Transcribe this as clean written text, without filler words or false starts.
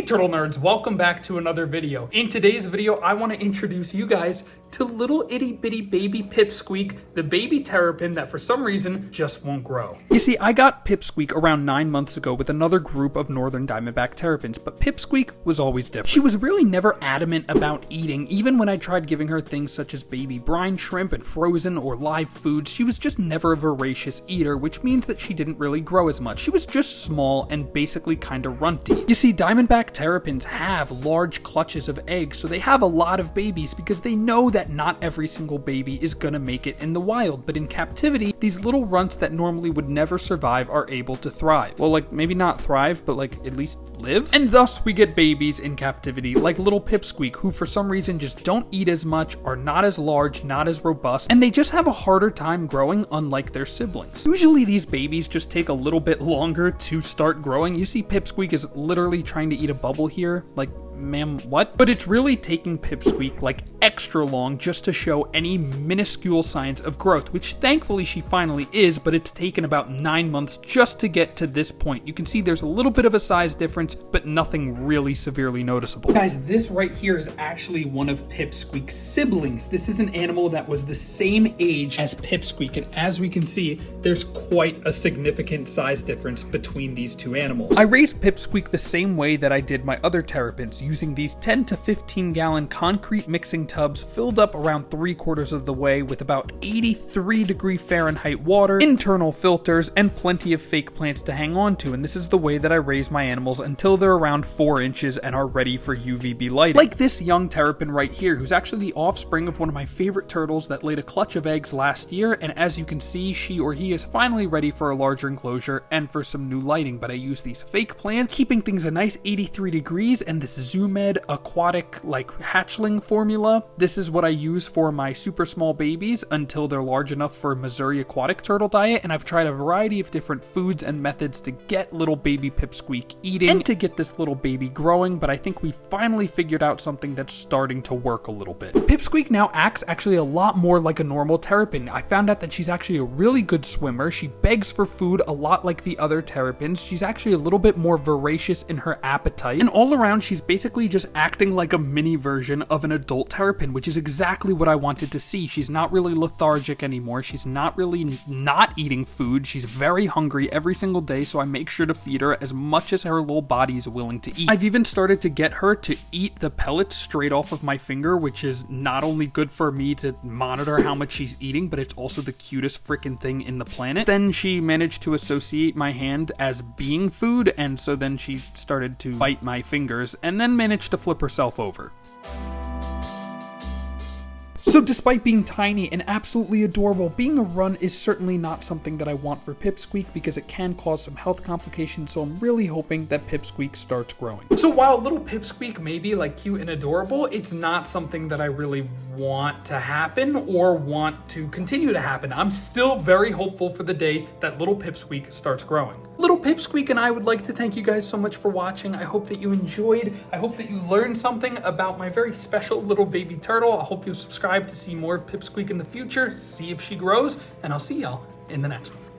turtle nerds, welcome back to another video. In today's video, I want to introduce you guys to little itty bitty baby Pipsqueak, the baby terrapin that for some reason just won't grow. You see, I got Pipsqueak around 9 months ago with another group of northern diamondback terrapins, but Pipsqueak was always different. She was really never adamant about eating, even when I tried giving her things such as baby brine shrimp and frozen or live foods. She was just never a voracious eater, which means that she didn't really grow as much. She was just small and basically kinda runty. You see, diamondback terrapins have large clutches of eggs, so they have a lot of babies because they know that not every single baby is gonna make it in the wild, but in captivity, these little runts that normally would never survive are able to thrive. Well, like, maybe not thrive, but like, at least live? And thus, we get babies in captivity, like little Pipsqueak, who for some reason just don't eat as much, are not as large, not as robust, and they just have a harder time growing, unlike their siblings. Usually, these babies just take a little bit longer to start growing. You see Pipsqueak is literally trying to eat a bubble here, like, ma'am, what? But it's really taking Pipsqueak like extra long just to show any minuscule signs of growth, which thankfully she finally is, but it's taken about 9 months just to get to this point. You can see there's a little bit of a size difference, but nothing really severely noticeable. Guys, this right here is actually one of Pipsqueak's siblings. This is an animal that was the same age as Pipsqueak, and as we can see, there's quite a significant size difference between these two animals. I raised Pipsqueak the same way that I did my other terrapins, using these 10 to 15 gallon concrete mixing tubs filled up around 3/4 of the way with about 83-degree Fahrenheit water, internal filters, and plenty of fake plants to hang on to. And this is the way that I raise my animals until they're around 4 inches and are ready for UVB lighting. Like this young terrapin right here, who's actually the offspring of one of my favorite turtles that laid a clutch of eggs last year. And as you can see, she or he is finally ready for a larger enclosure and for some new lighting. But I use these fake plants, keeping things a nice 83 degrees, and this Zoomed aquatic like hatchling formula. This is what I use for my super small babies until they're large enough for Missouri aquatic turtle diet, and I've tried a variety of different foods and methods to get little baby Pipsqueak eating and to get this little baby growing, but I think we finally figured out something that's starting to work a little bit. Pipsqueak now acts actually a lot more like a normal terrapin. I found out that she's actually a really good swimmer. She begs for food a lot like the other terrapins. She's actually a little bit more voracious in her appetite, and all around she's basically just acting like a mini version of an adult terrapin, which is exactly what I wanted to see. She's not really lethargic anymore. She's not really not eating food. She's very hungry every single day, so I make sure to feed her as much as her little body is willing to eat. I've even started to get her to eat the pellets straight off of my finger, which is not only good for me to monitor how much she's eating, but it's also the cutest freaking thing in the planet. Then she managed to associate my hand as being food, and so then she started to bite my fingers, and then managed to flip herself over. So despite being tiny and absolutely adorable, being a run is certainly not something that I want for Pipsqueak because it can cause some health complications, so I'm really hoping that Pipsqueak starts growing. So while little Pipsqueak may be like cute and adorable, it's not something that I really want to happen or want to continue to happen. I'm still very hopeful for the day that little Pipsqueak starts growing. Little Pipsqueak and I would like to thank you guys so much for watching. I hope that you enjoyed. I hope that you learned something about my very special little baby turtle. I hope you subscribe to see more of Pipsqueak in the future, see if she grows, and I'll see y'all in the next one.